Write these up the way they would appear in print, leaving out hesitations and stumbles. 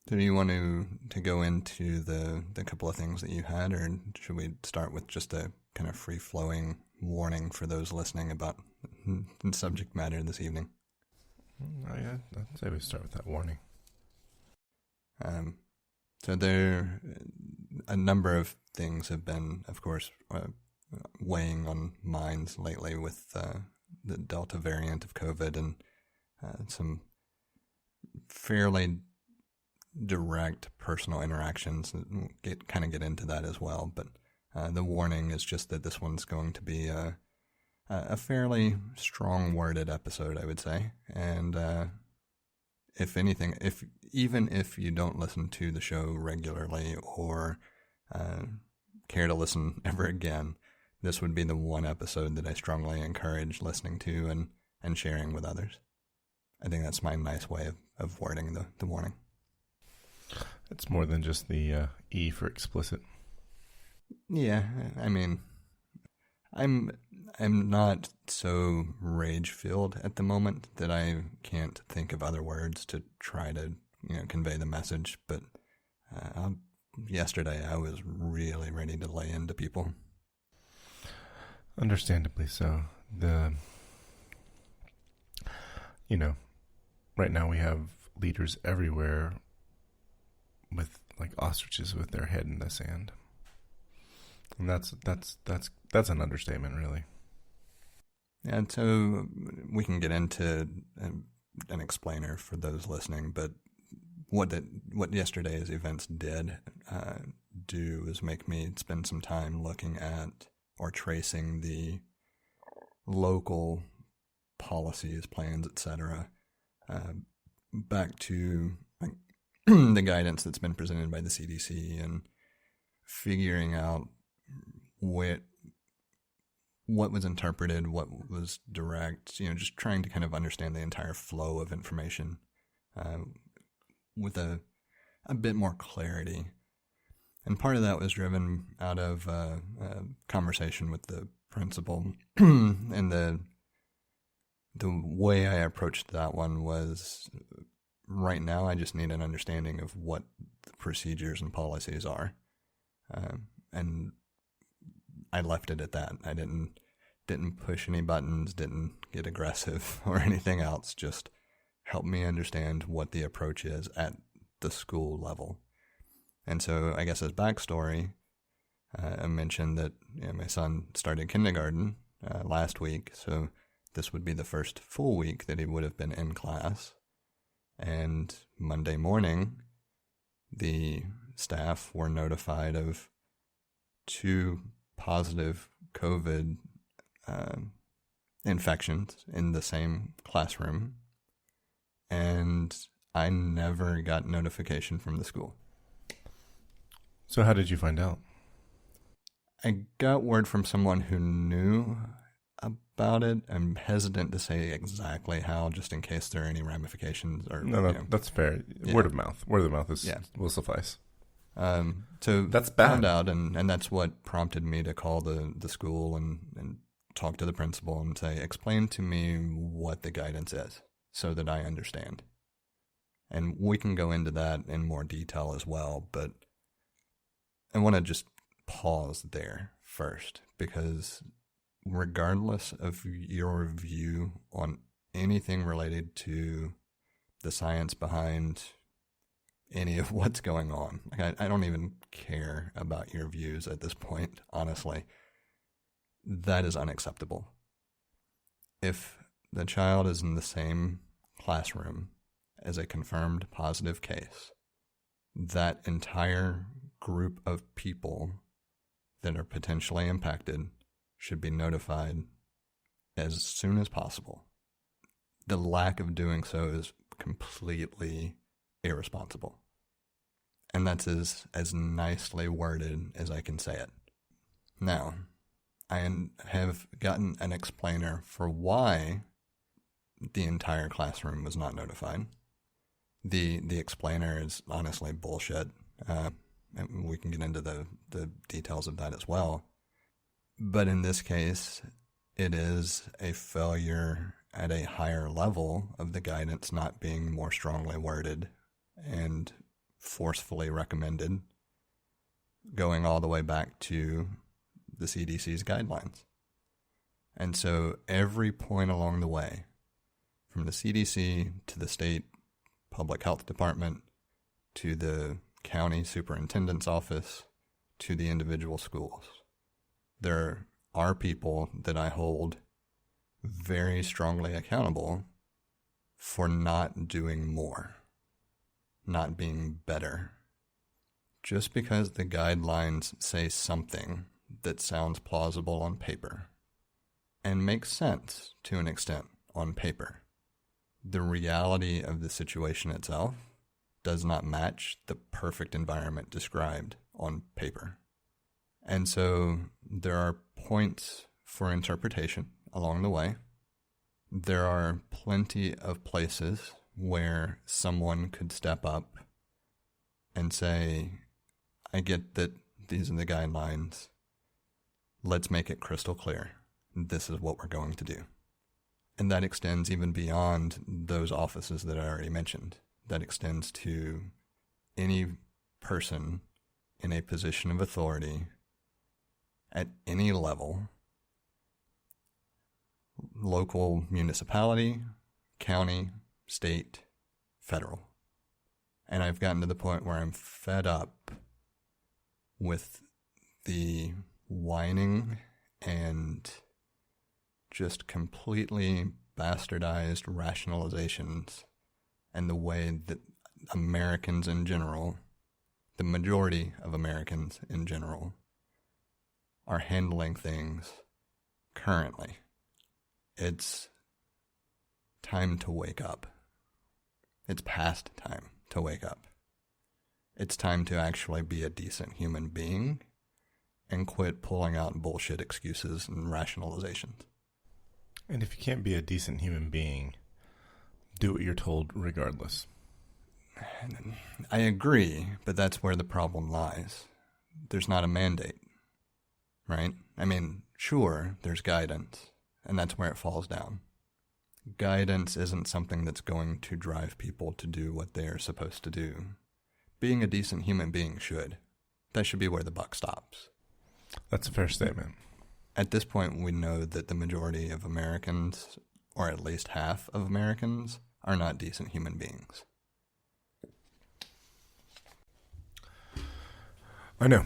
So do you want to go into the couple of things that you had, or should we start with just a kind of free-flowing warning for those listening about the subject matter this evening? I'd say we start with that warning. So there, a number of things have been, of course, weighing on minds lately with the Delta variant of COVID and some fairly direct personal interactions. We'll get into that as well, but the warning is just that this one's going to be a fairly strong-worded episode, I would say, and if anything, even if you don't listen to the show regularly or care to listen ever again, this would be the one episode that I strongly encourage listening to and sharing with others. I think that's my nice way of wording the warning. It's more than just the E for explicit. Yeah, I mean, I'm not so rage-filled at the moment that I can't think of other words to try to convey the message. But yesterday I was really ready to lay into people. Understandably so. Right now we have leaders everywhere with like ostriches with their head in the sand. And that's an understatement, really. And so we can get into an explainer for those listening, but what yesterday's events did do is make me spend some time looking at or tracing the local policies, plans, etc., back to the guidance that's been presented by the CDC and figuring out what was interpreted, what was direct, just trying to kind of understand the entire flow of information with a bit more clarity. And part of that was driven out of a conversation with the principal. And the way I approached that one was, right now I just need an understanding of what the procedures and policies are. And I left it at that. I didn't push any buttons, didn't get aggressive or anything else. Just help me understand what the approach is at the school level. And so I guess as backstory, I mentioned that my son started kindergarten last week, so this would be the first full week that he would have been in class. And Monday morning, the staff were notified of 2 positive COVID infections in the same classroom, and I never got notification from the school. So how did you find out? I got word from someone who knew about it. I'm hesitant to say exactly how, just in case there are any ramifications. Or No, that's fair. Yeah. Word of mouth will suffice. So that's bad. Found out, and that's what prompted me to call the school and talk to the principal and say, explain to me what the guidance is so that I understand. And we can go into that in more detail as well, but I want to just pause there first, because regardless of your view on anything related to the science behind any of what's going on, I don't even care about your views at this point, honestly. That is unacceptable. If the child is in the same classroom as a confirmed positive case, that entire group of people that are potentially impacted should be notified as soon as possible. The lack of doing so is completely irresponsible. And that's as nicely worded as I can say it. Now, I have gotten an explainer for why the entire classroom was not notified. The explainer is honestly bullshit. And we can get into the details of that as well. But in this case, it is a failure at a higher level of the guidance not being more strongly worded and forcefully recommended, going all the way back to the CDC's guidelines. And so every point along the way, from the CDC to the state public health department to the county superintendent's office to the individual schools, there are people that I hold very strongly accountable for not doing more, not being better. Just because the guidelines say something that sounds plausible on paper and makes sense to an extent on paper, the reality of the situation itself does not match the perfect environment described on paper. And so there are points for interpretation along the way. There are plenty of places where someone could step up and say, I get that these are the guidelines. Let's make it crystal clear. This is what we're going to do. And that extends even beyond those offices that I already mentioned. That extends to any person in a position of authority at any level, local municipality, county, state, federal. And I've gotten to the point where I'm fed up with the whining and just completely bastardized rationalizations and the way that Americans in general, the majority of Americans in general, are handling things currently. It's time to wake up. It's past time to wake up. It's time to actually be a decent human being and quit pulling out bullshit excuses and rationalizations. And if you can't be a decent human being, do what you're told regardless. I agree, but that's where the problem lies. There's not a mandate, right? I mean, sure, there's guidance, and that's where it falls down. Guidance isn't something that's going to drive people to do what they're supposed to do. Being a decent human being should. That should be where the buck stops. That's a fair statement. At this point, we know that the majority of Americans, or at least half of Americans, are not decent human beings. I know.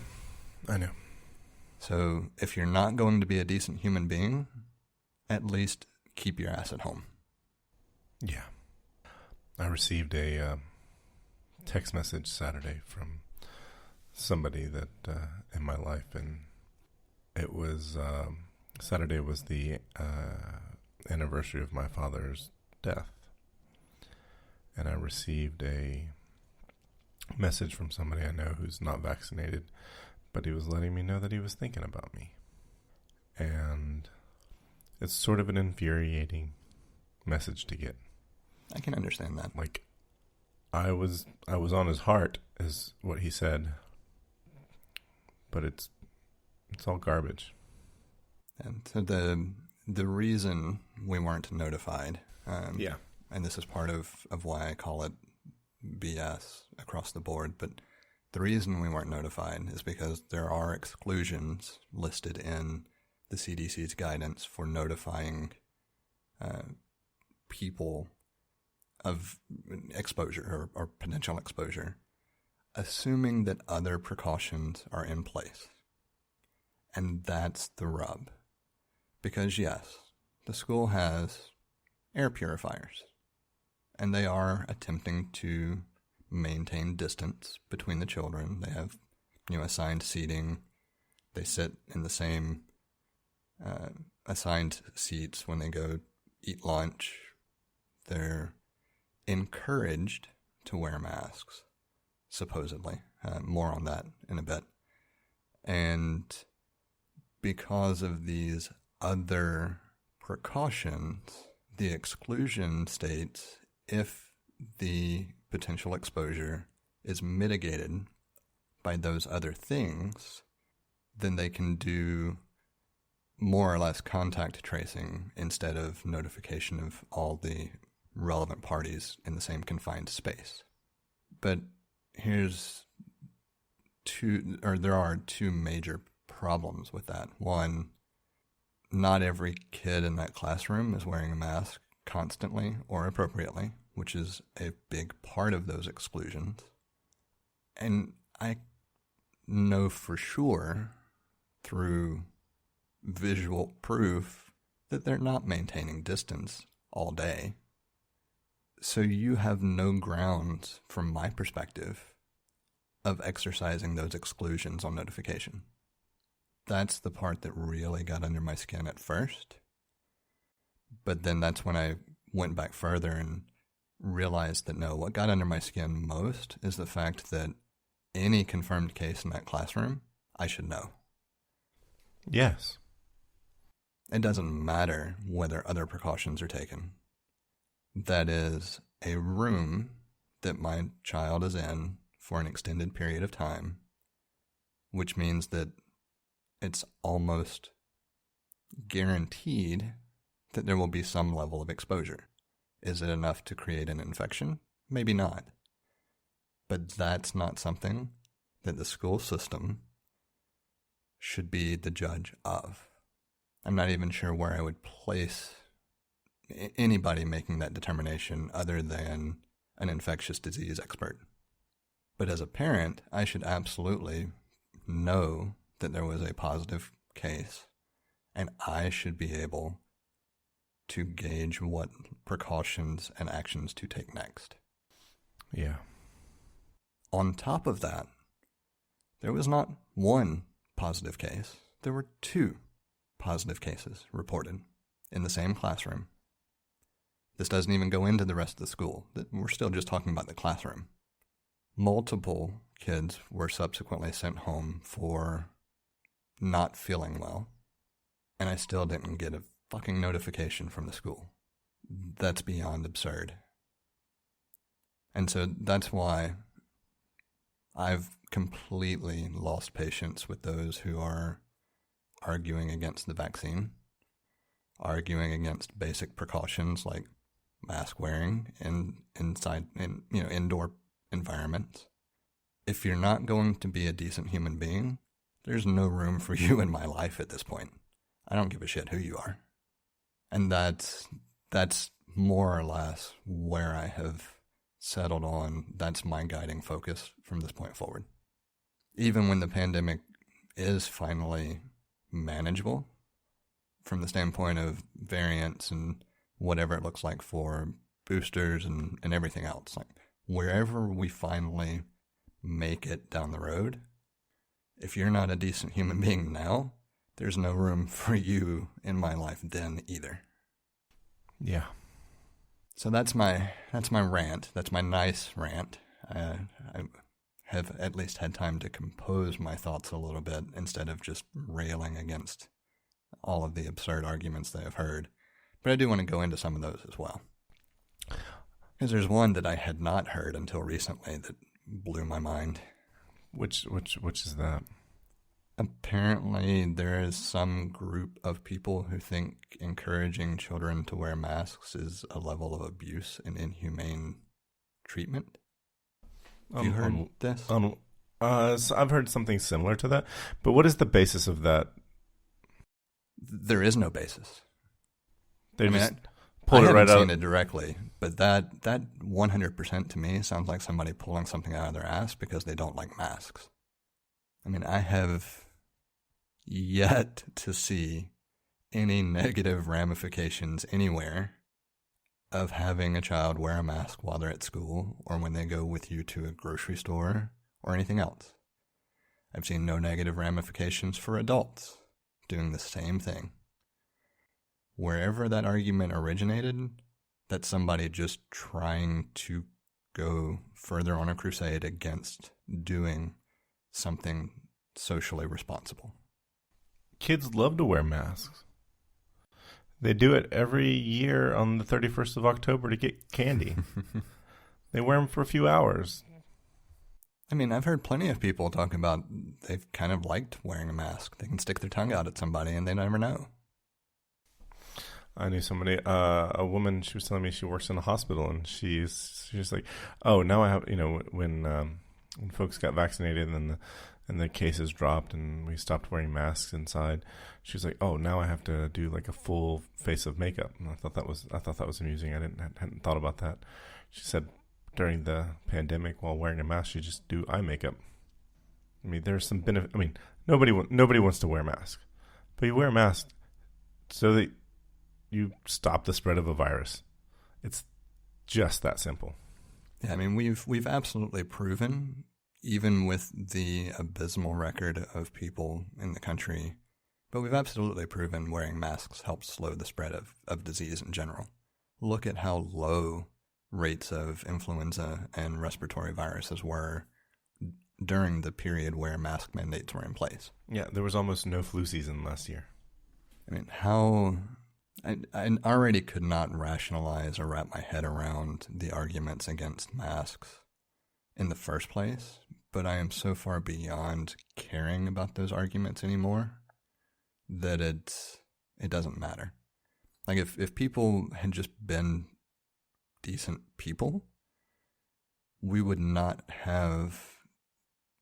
So if you're not going to be a decent human being, at least keep your ass at home. Yeah. I received a text message Saturday from somebody that in my life, and it was Saturday was the anniversary of my father's death, and I received a message from somebody I know who's not vaccinated, but he was letting me know that he was thinking about me, and it's sort of an infuriating message to get. I can understand that. Like, I was on his heart, is what he said, but it's all garbage. And so the reason we weren't notified, and this is part of why I call it BS across the board, but the reason we weren't notified is because there are exclusions listed in the CDC's guidance for notifying people of exposure or potential exposure, assuming that other precautions are in place. And that's the rub. Because yes, the school has air purifiers, and they are attempting to maintain distance between the children. They have, assigned seating. They sit in the same assigned seats when they go eat lunch. They're encouraged to wear masks, supposedly. More on that in a bit. And because of these other precautions, the exclusion states if the potential exposure is mitigated by those other things, then they can do more or less contact tracing instead of notification of all the relevant parties in the same confined space. But there are two major problems with that. One, not every kid in that classroom is wearing a mask constantly or appropriately, which is a big part of those exclusions. And I know for sure through visual proof that they're not maintaining distance all day. So you have no grounds, from my perspective, of exercising those exclusions on notification. That's the part that really got under my skin at first. But then that's when I went back further and realized that no, what got under my skin most is the fact that any confirmed case in that classroom, I should know. Yes. It doesn't matter whether other precautions are taken. That is a room that my child is in for an extended period of time, which means that it's almost guaranteed that there will be some level of exposure. Is it enough to create an infection? Maybe not. But that's not something that the school system should be the judge of. I'm not even sure where I would place anybody making that determination other than an infectious disease expert. But as a parent, I should absolutely know that there was a positive case, and I should be able to gauge what precautions and actions to take next. Yeah. On top of that, there was not one positive case. There were 2 positive cases reported in the same classroom. This doesn't even go into the rest of the school. We're still just talking about the classroom. Multiple kids were subsequently sent home for not feeling well, and I still didn't get a fucking notification from the school. That's beyond absurd. And so that's why I've completely lost patience with those who are arguing against the vaccine, arguing against basic precautions like mask wearing in indoor environments. If you're not going to be a decent human being, there's no room for you in my life at this point. I don't give a shit who you are. And that's more or less where I have settled on. That's my guiding focus from this point forward. Even when the pandemic is finally manageable from the standpoint of variants and whatever it looks like for boosters and everything else, like wherever we finally make it down the road, if you're not a decent human being now, there's no room for you in my life then either. Yeah. So that's my rant. That's my nice rant. I have at least had time to compose my thoughts a little bit instead of just railing against all of the absurd arguments that I've heard. But I do want to go into some of those as well. Because there's one that I had not heard until recently that blew my mind. Which is that? Apparently, there is some group of people who think encouraging children to wear masks is a level of abuse and inhumane treatment. Have you heard this? So I've heard something similar to that. But what is the basis of that? There is no basis. They I haven't seen it directly, but that 100% to me sounds like somebody pulling something out of their ass because they don't like masks. I mean, I have yet to see any negative ramifications anywhere of having a child wear a mask while they're at school or when they go with you to a grocery store or anything else. I've seen no negative ramifications for adults doing the same thing. Wherever that argument originated, that's somebody just trying to go further on a crusade against doing something socially responsible. Kids love to wear masks. They do it every year on the 31st of October to get candy. They wear them for a few hours. I mean, I've heard plenty of people talk about they've kind of liked wearing a mask. They can stick their tongue out at somebody and they never know. I knew somebody, a woman, she was telling me she works in a hospital, and she's like, oh, now I have, when when folks got vaccinated and the cases dropped and we stopped wearing masks inside, she was like, "Oh, now I have to do like a full face of makeup." And I thought that was amusing. I hadn't thought about that. She said during the pandemic, while wearing a mask, she just do eye makeup. I mean, there's some benefit. I mean, nobody wants to wear a mask, but you wear a mask so that you stop the spread of a virus. It's just that simple. Yeah, I mean, we've absolutely proven, even with the abysmal record of people in the country, but we've absolutely proven wearing masks helps slow the spread of disease in general. Look at how low rates of influenza and respiratory viruses were during the period where mask mandates were in place. Yeah, there was almost no flu season last year. I mean, I already could not rationalize or wrap my head around the arguments against masks in the first place, but I am so far beyond caring about those arguments anymore that it doesn't matter. Like, if people had just been decent people, we would not have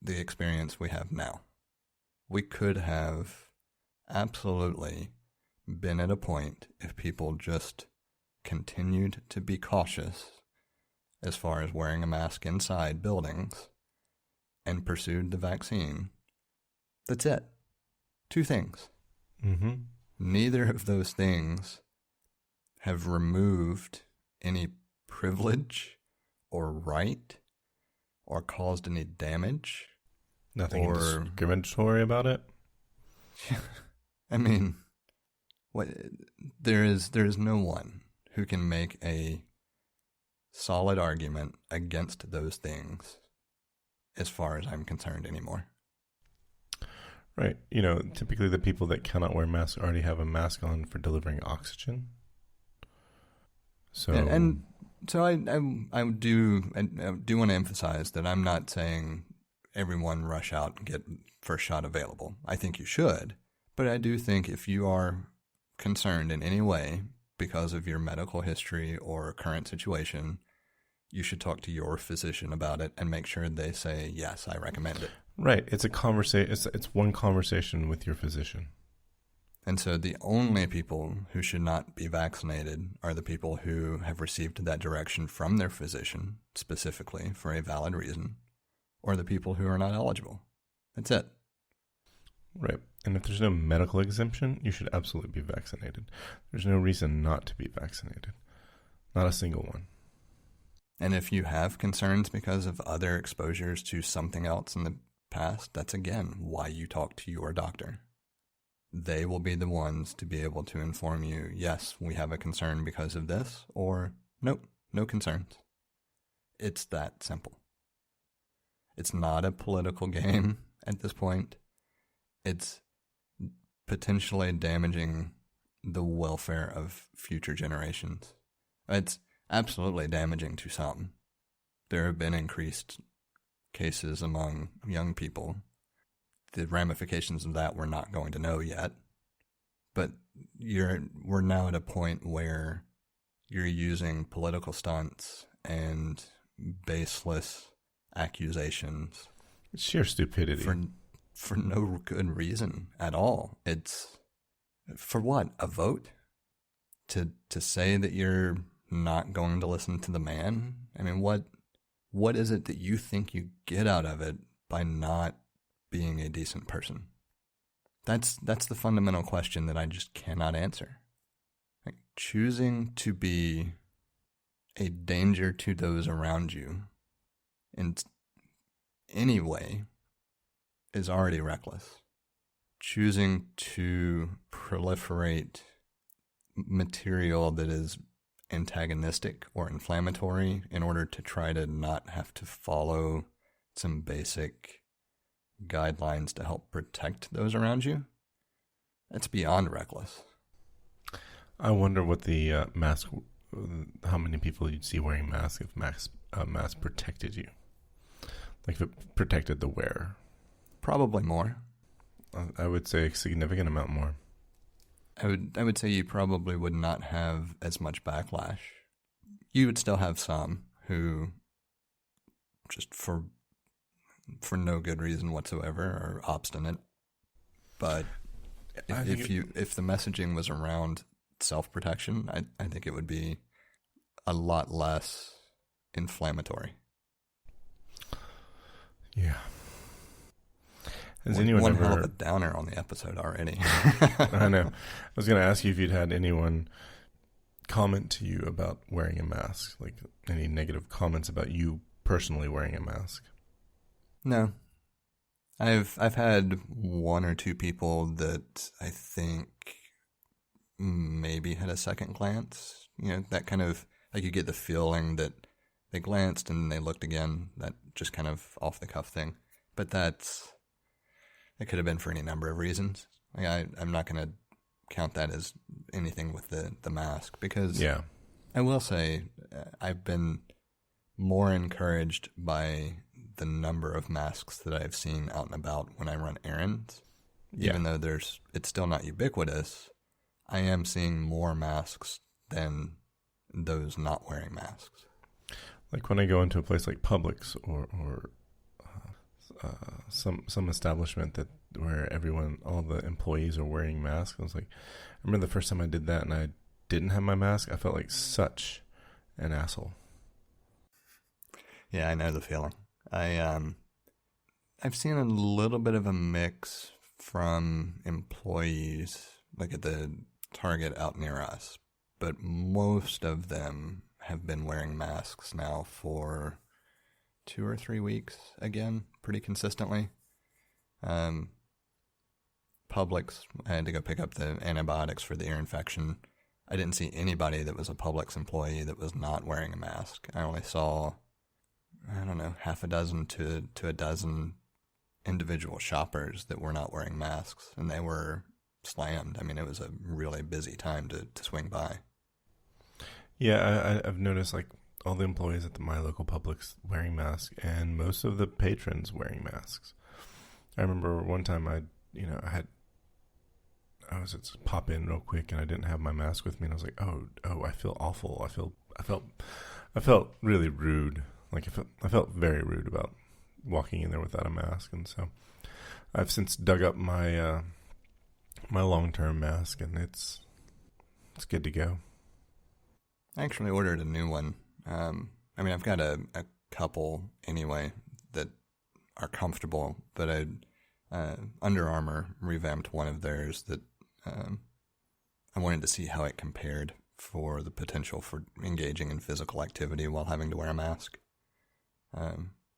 the experience we have now. We could have absolutely been at a point, if people just continued to be cautious as far as wearing a mask inside buildings and pursued the vaccine. That's it. 2 things. Mm-hmm. Neither of those things have removed any privilege or right or caused any damage. Nothing discriminatory about it? I mean, there is no one who can make a solid argument against those things as far as I'm concerned anymore. Right. You know, typically the people that cannot wear masks already have a mask on for delivering oxygen. So So I do want to emphasize that I'm not saying everyone rush out and get first shot available. I think you should, but I do think if you are concerned in any way because of your medical history or current situation, you should talk to your physician about it and make sure they say, yes, I recommend it. Right. It's a conversation. It's one conversation with your physician. And so the only people who should not be vaccinated are the people who have received that direction from their physician, specifically for a valid reason, or the people who are not eligible. That's it. Right. And if there's no medical exemption, you should absolutely be vaccinated. There's no reason not to be vaccinated. Not a single one. And if you have concerns because of other exposures to something else in the past, that's again why you talk to your doctor. They will be the ones to be able to inform you, yes, we have a concern because of this, or nope, no concerns. It's that simple. It's not a political game at this point. It's potentially damaging the welfare of future generations. It's absolutely damaging to some. There have been increased cases among young people. The ramifications of that we're not going to know yet. But we're now at a point where you're using political stunts and baseless accusations. It's sheer stupidity. For no good reason at all. It's for what? A vote? To say that you're not going to listen to the man? I mean, what is it that you think you get out of it by not being a decent person? That's the fundamental question that I just cannot answer. Like, choosing to be a danger to those around you in any way is already reckless. Choosing to proliferate material that is antagonistic or inflammatory in order to try to not have to follow some basic guidelines to help protect those around you, that's beyond reckless. I wonder what the mask, how many people you'd see wearing masks if mask protected you. Like if it protected the wearer. Probably more. I would say a significant amount more. I would say you probably would not have as much backlash. You would still have some who, just for for no good reason whatsoever, are obstinate. But if the messaging was around self-protection, I think it would be a lot less inflammatory. Yeah. Has One anyone hell of a downer on the episode already. I know. I was going to ask you if you'd had anyone comment to you about wearing a mask, like any negative comments about you personally wearing a mask. No. I've had one or two people that I think maybe had a second glance. That kind of, like, you get the feeling that they glanced and they looked again. That just kind of off the cuff thing. But it could have been for any number of reasons. Like, I'm not going to count that as anything with the mask, because I will say I've been more encouraged by the number of masks that I've seen out and about when I run errands. Even though it's still not ubiquitous, I am seeing more masks than those not wearing masks. Like when I go into a place like Publix or some establishment where all the employees are wearing masks, I was like, I remember the first time I did that and I didn't have my mask, I felt like such an asshole. Yeah, I know the feeling. I've seen a little bit of a mix from employees, like at the Target out near us, but most of them have been wearing masks now for 2 or 3 weeks again, pretty consistently. Publix, I had to go pick up the antibiotics for the ear infection. I didn't see anybody that was a Publix employee that was not wearing a mask. I only saw, I don't know, half a dozen to a dozen individual shoppers that were not wearing masks, and they were slammed. I mean, it was a really busy time to swing by. Yeah, I've noticed like all the employees at my local Publix wearing masks, and most of the patrons wearing masks. I remember one time I was just pop in real quick and I didn't have my mask with me, and I was like, oh, I feel awful. I felt really rude. Like I felt very rude about walking in there without a mask, and so I've since dug up my my long-term mask, and it's good to go. I actually ordered a new one. I mean, I've got a couple anyway that are comfortable, but Under Armour revamped one of theirs that I wanted to see how it compared for the potential for engaging in physical activity while having to wear a mask.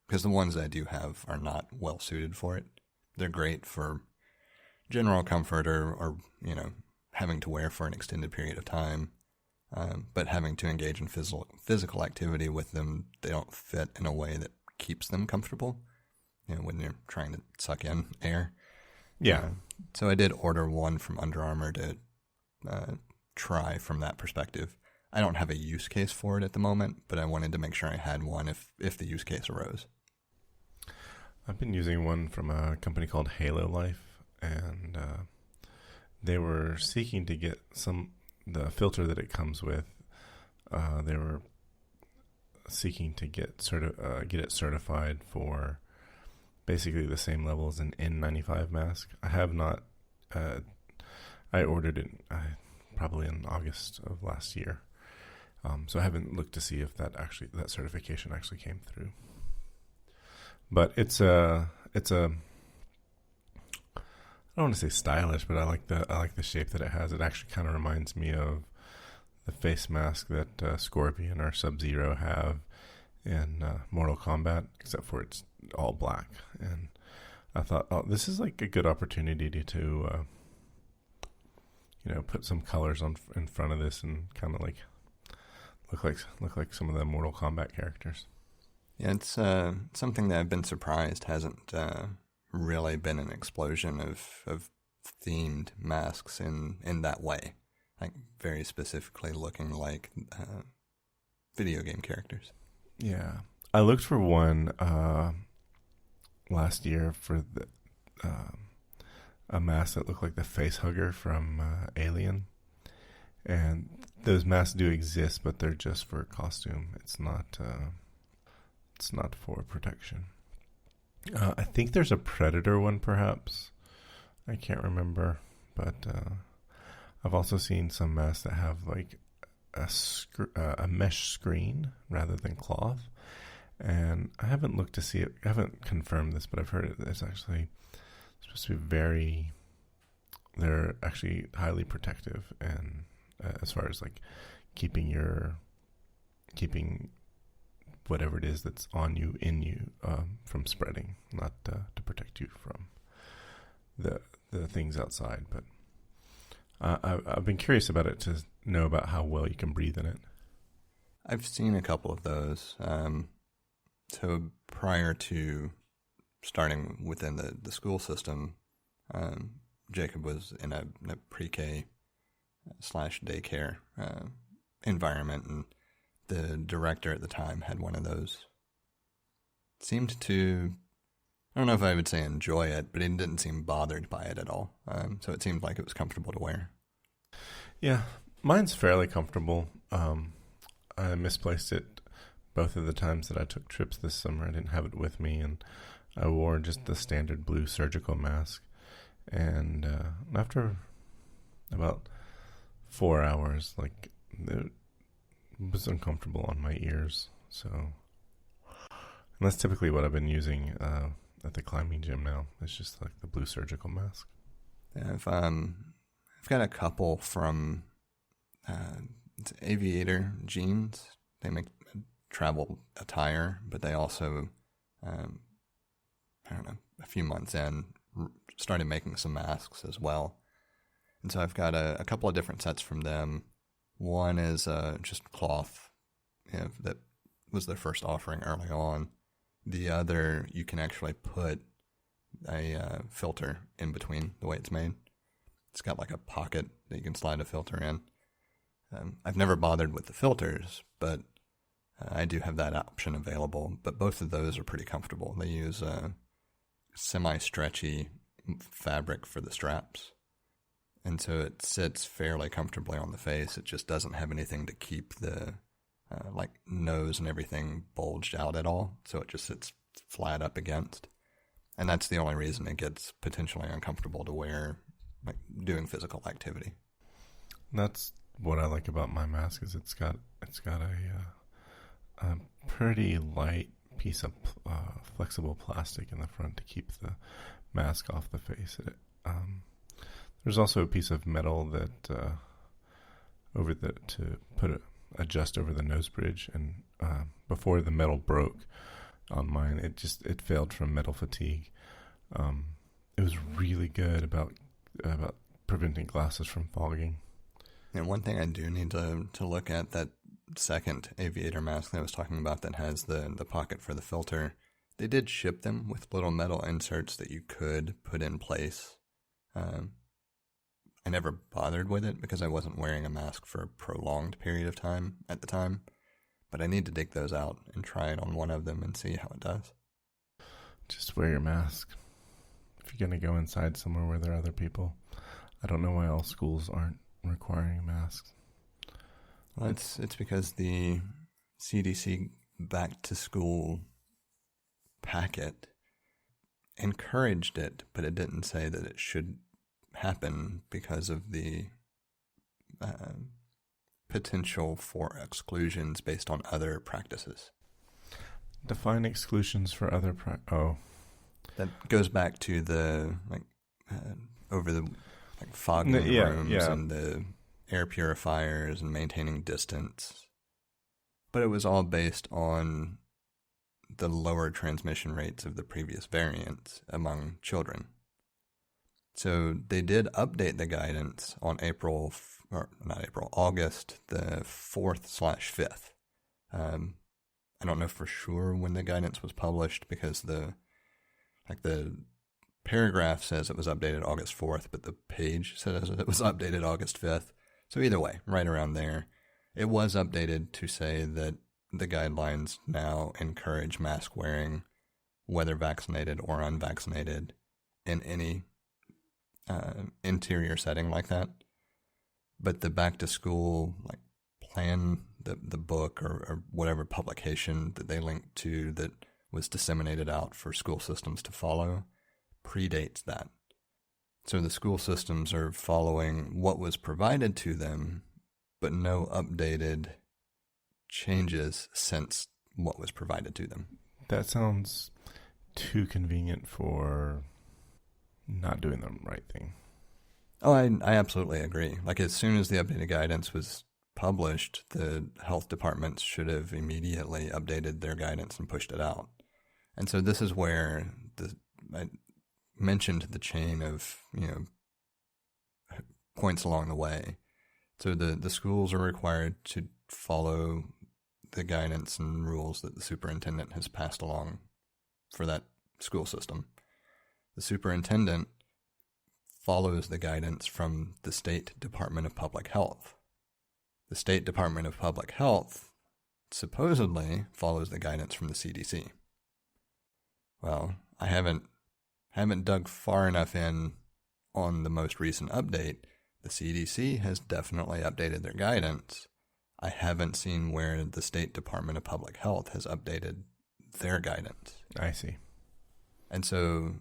Because the ones I do have are not well suited for it. They're great for general comfort or having to wear for an extended period of time. But having to engage in physical activity with them, they don't fit in a way that keeps them comfortable, when you're trying to suck in air. Yeah. So I did order one from Under Armour to try from that perspective. I don't have a use case for it at the moment, but I wanted to make sure I had one if the use case arose. I've been using one from a company called Halo Life, and they were seeking to get the filter that it comes with. They were seeking to get it certified for basically the same level as an N95 mask. I have not. I ordered it probably in August of last year, so I haven't looked to see if that certification actually came through. But it's a I don't want to say stylish, but I like the shape that it has. It actually kind of reminds me of the face mask that Scorpion or Sub-Zero have in Mortal Kombat, except for it's all black. And I thought, this is like a good opportunity to put some colors in front of this and kind of like look like some of the Mortal Kombat characters. Yeah, it's something that I've been surprised hasn't really been an explosion of themed masks in that way, like very specifically looking like video game characters. Yeah, I looked for one last year for a mask that looked like the face hugger from Alien, and those masks do exist, but they're just for costume. It's not for protection. I think there's a Predator one, perhaps. I can't remember, but I've also seen some masks that have like a mesh screen rather than cloth. And I haven't looked to see it. I haven't confirmed this, but I've heard it's actually supposed to be they're actually highly protective, and as far as like keeping whatever it is that's on you in you from spreading, not to protect you from the things outside. But I've been curious about it to know about how well you can breathe in it. I've seen a couple of those. So prior to starting within the school system, Jacob was in a pre-K / daycare environment, and the director at the time had one of those. Seemed to, I don't know if I would say enjoy it, but he didn't seem bothered by it at all. So it seemed like it was comfortable to wear. Yeah, mine's fairly comfortable. I misplaced it both of the times that I took trips this summer. I didn't have it with me, and I wore just the standard blue surgical mask. And after about 4 hours, like, it was uncomfortable on my ears. So, and that's typically what I've been using at the climbing gym now. It's just like the blue surgical mask. Yeah, I've got a couple from it's Aviator Jeans. They make travel attire, but they also, I don't know, a few months in, started making some masks as well. And so I've got a couple of different sets from them. One is just cloth, that was their first offering early on. The other, you can actually put a filter in between the way it's made. It's got like a pocket that you can slide a filter in. I've never bothered with the filters, but I do have that option available. But both of those are pretty comfortable. They use semi-stretchy fabric for the straps. And so it sits fairly comfortably on the face. It just doesn't have anything to keep the like nose and everything bulged out at all. So it just sits flat up against. And that's the only reason it gets potentially uncomfortable to wear, like doing physical activity. That's what I like about my mask, is it's got a pretty light piece of flexible plastic in the front to keep the mask off the face. There's also a piece of metal that adjust over the nose bridge, and before the metal broke on mine, it failed from metal fatigue. It was really good about preventing glasses from fogging. And one thing I do need to look at, that second aviator mask that I was talking about that has the pocket for the filter, they did ship them with little metal inserts that you could put in place. I never bothered with it because I wasn't wearing a mask for a prolonged period of time at the time, but I need to dig those out and try it on one of them and see how it does. Just wear your mask if you're going to go inside somewhere where there are other people. I don't know why all schools aren't requiring masks. Well, it's because the CDC back to school packet encouraged it, but it didn't say that it should happen because of the potential for exclusions based on other practices. Define exclusions for other That goes back to the over the fogging the rooms and the air purifiers and maintaining distance. But it was all based on the lower transmission rates of the previous variants among children. So they did update the guidance on August the 4th/5th. I don't know for sure when the guidance was published because the paragraph says it was updated August 4th, but the page says it was updated August 5th. So either way, right around there, it was updated to say that the guidelines now encourage mask wearing, whether vaccinated or unvaccinated, in any interior setting like that. But the back to school plan, the book or whatever publication that they linked to that was disseminated out for school systems to follow predates that. So the school systems are following what was provided to them, but no updated changes since what was provided to them. That sounds too convenient for not doing the right thing. Oh, I absolutely agree. Like, as soon as the updated guidance was published, the health departments should have immediately updated their guidance and pushed it out. And so this is where I mentioned the chain of, points along the way. So the schools are required to follow the guidance and rules that the superintendent has passed along for that school system. The superintendent follows the guidance from the State Department of Public Health. The State Department of Public Health supposedly follows the guidance from the CDC. Well, I haven't dug far enough in on the most recent update. The CDC has definitely updated their guidance. I haven't seen where the State Department of Public Health has updated their guidance. I see. And so,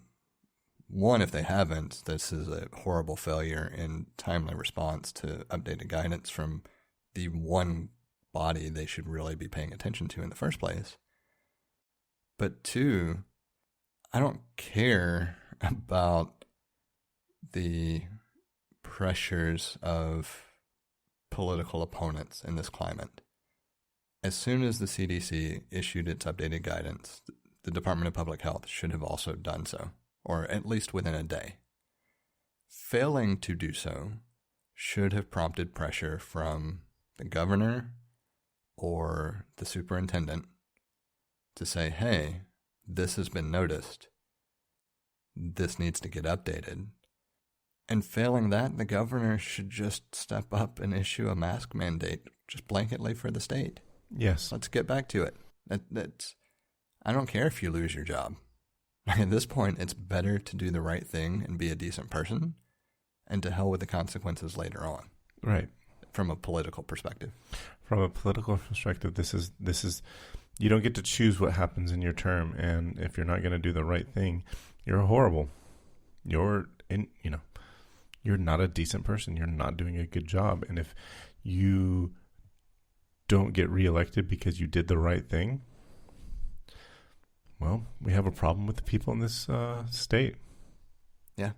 one, if they haven't, this is a horrible failure in timely response to updated guidance from the one body they should really be paying attention to in the first place. But two, I don't care about the pressures of political opponents in this climate. As soon as the CDC issued its updated guidance, the Department of Public Health should have also done so, or at least within a day. Failing to do so should have prompted pressure from the governor or the superintendent to say, hey, this has been noticed. This needs to get updated. And failing that, the governor should just step up and issue a mask mandate, just blanketly for the state. Yes. Let's get back to it. I don't care if you lose your job. At this point, it's better to do the right thing and be a decent person, and to hell with the consequences later on. Right. From a political perspective. From a political perspective, this is you don't get to choose what happens in your term, and if you're not going to do the right thing, you're horrible. You're not a decent person. You're not doing a good job. And if you don't get reelected because you did the right thing, well, we have a problem with the people in this state. Yeah.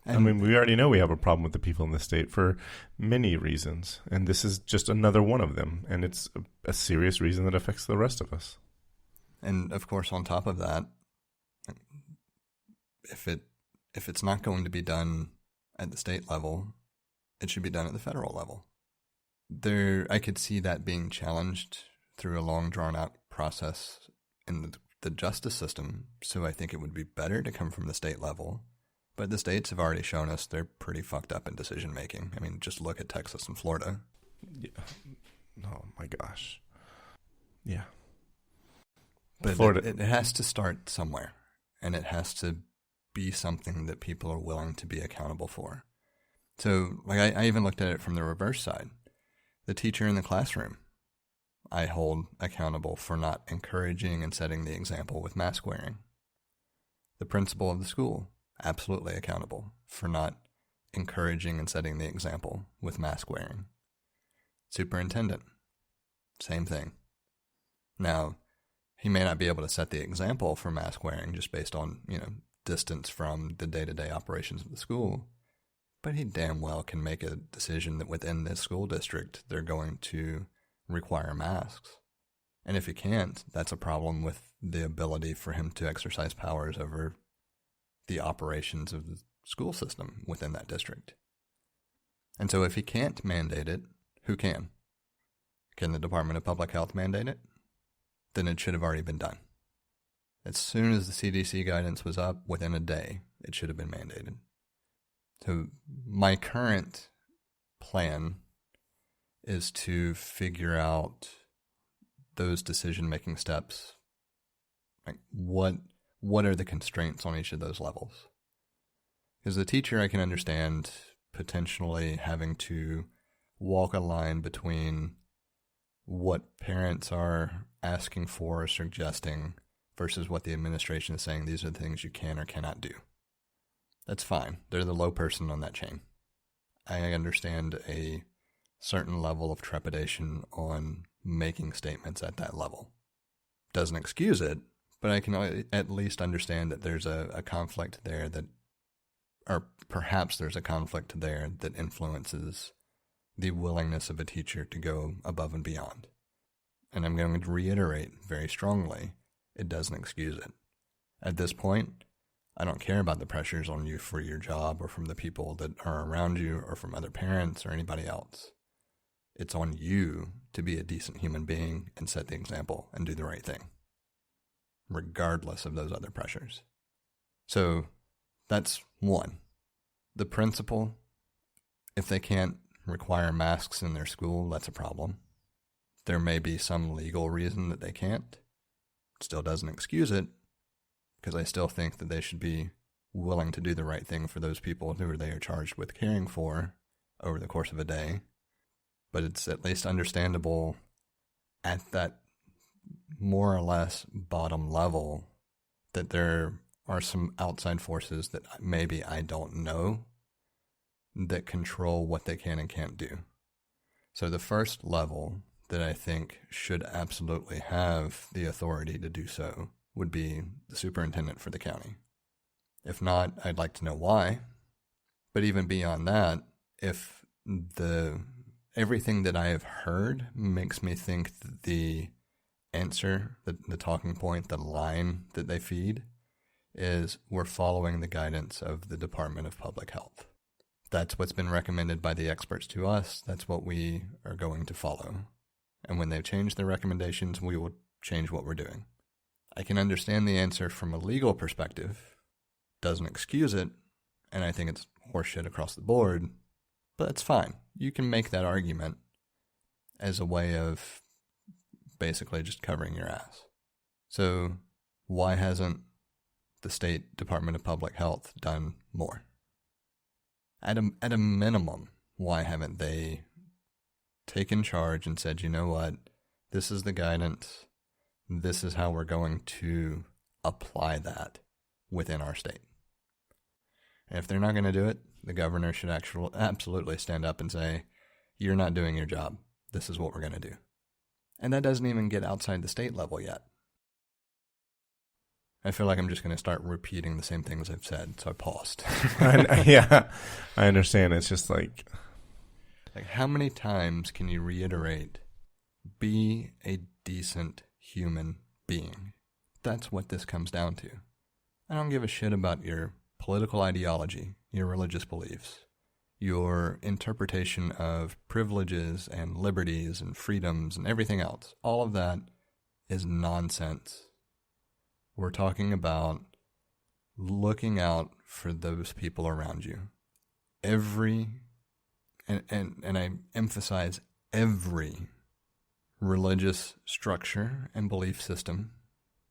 And we already know we have a problem with the people in this state for many reasons. And this is just another one of them. And it's a serious reason that affects the rest of us. And of course, on top of that, if it's not going to be done at the state level, it should be done at the federal level. I could see that being challenged through a long, drawn-out process in the justice system, so I think it would be better to come from the state level. But the states have already shown us they're pretty fucked up in decision-making. I mean, just look at Texas and Florida. Yeah. Oh, my gosh. Yeah. But Florida. It has to start somewhere, and it has to be something that people are willing to be accountable for. So, like, I even looked at it from the reverse side. The teacher in the classroom, I hold accountable for not encouraging and setting the example with mask wearing. The principal of the school, absolutely accountable for not encouraging and setting the example with mask wearing. Superintendent, same thing. Now, he may not be able to set the example for mask wearing just based on, distance from the day-to-day operations of the school, but he damn well can make a decision that within this school district they're going to require masks. And if he can't, that's a problem with the ability for him to exercise powers over the operations of the school system within that district. And so if he can't mandate it, who can? Can the Department of Public Health mandate it? Then it should have already been done. As soon as the CDC guidance was up, within a day, it should have been mandated. So my current plan is to figure out those decision-making steps. Like, what are the constraints on each of those levels? Because the teacher, I can understand potentially having to walk a line between what parents are asking for or suggesting versus what the administration is saying these are the things you can or cannot do. That's fine. They're the low person on that chain. I understand a certain level of trepidation on making statements at that level. Doesn't excuse it, but I can at least understand that there's a conflict there or perhaps there's a conflict there that influences the willingness of a teacher to go above and beyond. And I'm going to reiterate very strongly, it doesn't excuse it. At this point, I don't care about the pressures on you for your job or from the people that are around you or from other parents or anybody else. It's on you to be a decent human being and set the example and do the right thing, regardless of those other pressures. So that's one. The principal, if they can't require masks in their school, that's a problem. There may be some legal reason that they can't. It still doesn't excuse it, because I still think that they should be willing to do the right thing for those people who they are charged with caring for over the course of a day. But it's at least understandable at that more or less bottom level that there are some outside forces that maybe I don't know that control what they can and can't do. So the first level that I think should absolutely have the authority to do so would be the superintendent for the county. If not, I'd like to know why. But even beyond that, if everything that I have heard makes me think that the answer, the talking point, the line that they feed is we're following the guidance of the Department of Public Health. That's what's been recommended by the experts to us. That's what we are going to follow. And when they've changed their recommendations, we will change what we're doing. I can understand the answer from a legal perspective. Doesn't excuse it, and I think it's horseshit across the board, but it's fine. You can make that argument as a way of basically just covering your ass. So why hasn't the State Department of Public Health done more? At a minimum, why haven't they taken charge and said, you know what, this is the guidance, this is how we're going to apply that within our state? And if they're not going to do it, the governor should absolutely stand up and say, you're not doing your job. This is what we're going to do. And that doesn't even get outside the state level yet. I feel like I'm just going to start repeating the same things I've said, so I paused. Yeah, I understand. It's just like how many times can you reiterate, be a decent human being? That's what this comes down to. I don't give a shit about your political ideology, your religious beliefs, your interpretation of privileges and liberties and freedoms and everything else. All of that is nonsense. We're talking about looking out for those people around you. And I emphasize every religious structure and belief system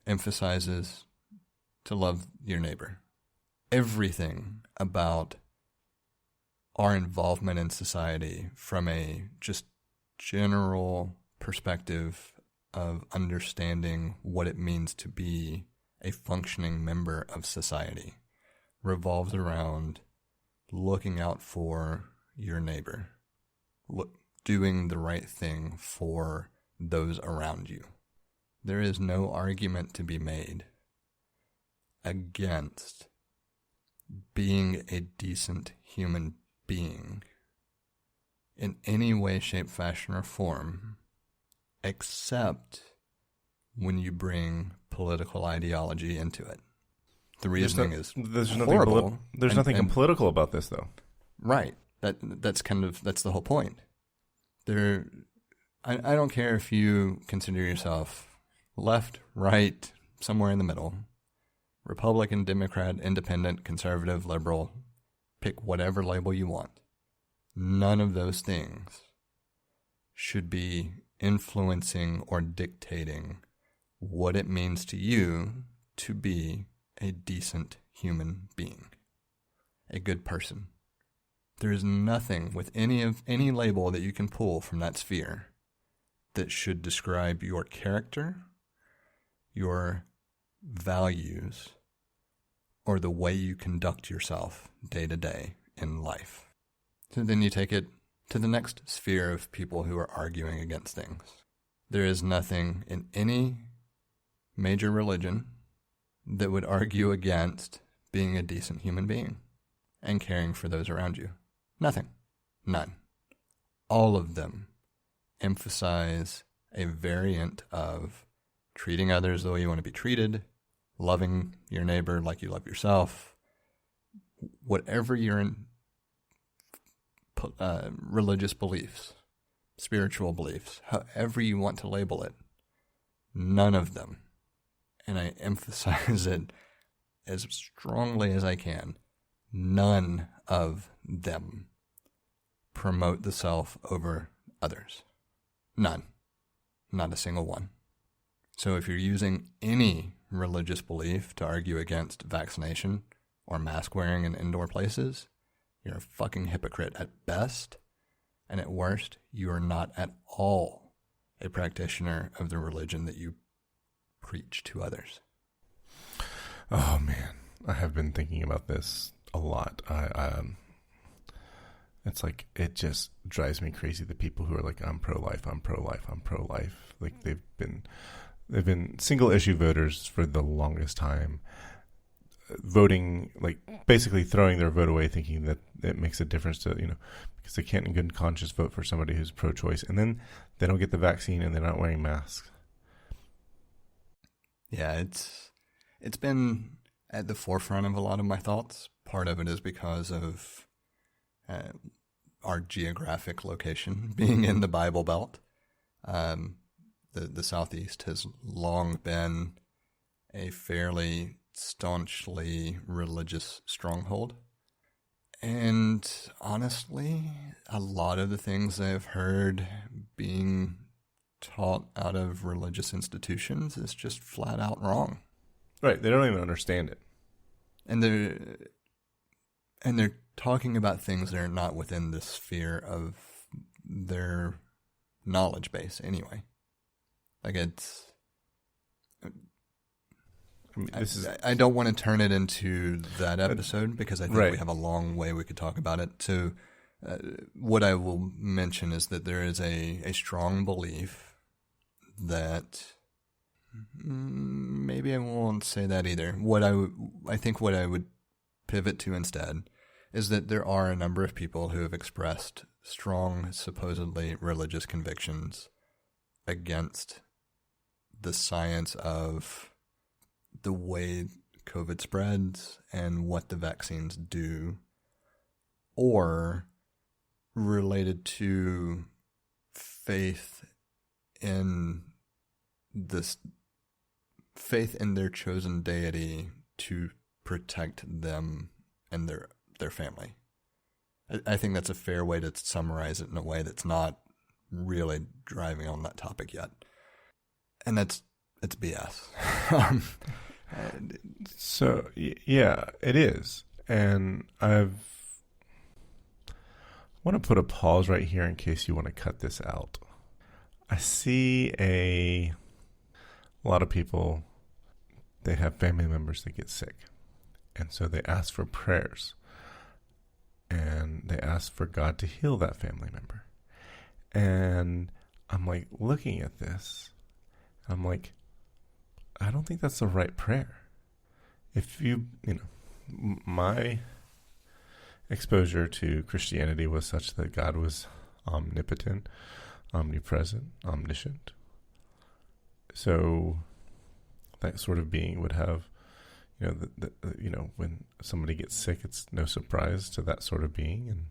emphasizes to love your neighbor. Everything about our involvement in society from a just general perspective of understanding what it means to be a functioning member of society revolves around looking out for your neighbor, doing the right thing for those around you. There is no argument to be made against being a decent human being in any way, shape, fashion, or form, except when you bring political ideology into it. The reasoning is horrible. There's nothing political about this, though. Right. That's the whole point. I don't care if you consider yourself left, right, somewhere in the middle, Republican, Democrat, Independent, Conservative, Liberal, pick whatever label you want. None of those things should be influencing or dictating what it means to you to be a decent human being, a good person. There is nothing with any label that you can pull from that sphere that should describe your character, your values or the way you conduct yourself day to day in life. So then you take it to the next sphere of people who are arguing against things. There is nothing in any major religion that would argue against being a decent human being and caring for those around you. Nothing. None. All of them emphasize a variant of treating others the way you want to be treated, loving your neighbor like you love yourself, whatever your religious beliefs, spiritual beliefs, however you want to label it, none of them, and I emphasize it as strongly as I can, none of them promote the self over others. None. Not a single one. So if you're using any religious belief to argue against vaccination or mask wearing in indoor places, you're a fucking hypocrite at best, and at worst, you are not at all a practitioner of the religion that you preach to others. Oh man, I have been thinking about this a lot. It's like, it just drives me crazy, the people who are like, I'm pro-life, I'm pro-life, I'm pro-life. Like they've been single issue voters for the longest time, voting, like basically throwing their vote away, thinking that it makes a difference to, because they can't in good conscience vote for somebody who's pro-choice, and then they don't get the vaccine and they're not wearing masks. Yeah, it's been at the forefront of a lot of my thoughts. Part of it is because of our geographic location being in the Bible Belt. The Southeast has long been a fairly staunchly religious stronghold. And honestly, a lot of the things I've heard being taught out of religious institutions is just flat out wrong. Right, they don't even understand it. And they're talking about things that are not within the sphere of their knowledge base anyway. Like I don't want to turn it into that episode because I think we have a long way we could talk about it. So what I will mention is that there is a strong belief that maybe I won't say that either. I think what I would pivot to instead is that there are a number of people who have expressed strong, supposedly religious convictions against the science of the way COVID spreads and what the vaccines do, or related to faith in their chosen deity to protect them and their family. I think that's a fair way to summarize it in a way that's not really driving on that topic yet. And it's BS. So, yeah, it is. And I want to put a pause right here in case you want to cut this out. I see a lot of people, they have family members that get sick. And so they ask for prayers. And they ask for God to heal that family member. And I'm like looking at this. I'm like, I don't think that's the right prayer. If my exposure to Christianity was such that God was omnipotent, omnipresent, omniscient. So that sort of being would have, when somebody gets sick, it's no surprise to that sort of being.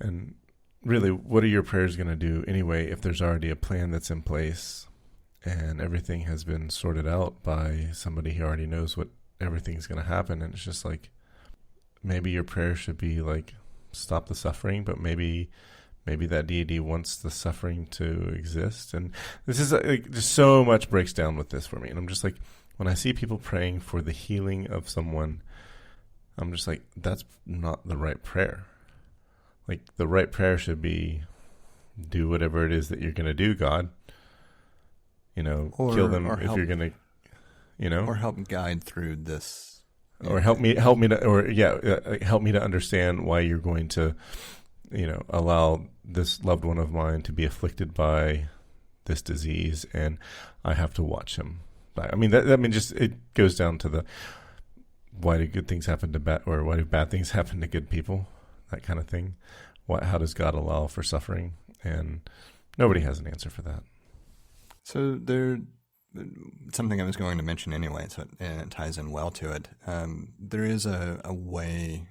And really, what are your prayers going to do anyway if there's already a plan that's in place and everything has been sorted out by somebody who already knows what everything's going to happen? And it's just like, maybe your prayer should be like, stop the suffering, but maybe that deity wants the suffering to exist. And this is like, just so much breaks down with this for me. And I'm just like, when I see people praying for the healing of someone, I'm just like, that's not the right prayer. Like, the right prayer should be, do whatever it is that you're going to do, God. Kill them if you're going to. or help guide through this, or help me to understand why you're going to, allow this loved one of mine to be afflicted by this disease, and I have to watch him. I mean, it goes down to the why do good things happen to bad, or why do bad things happen to good people, that kind of thing. How does God allow for suffering? And nobody has an answer for that. So something I was going to mention anyway, and it ties in well to it. There is a way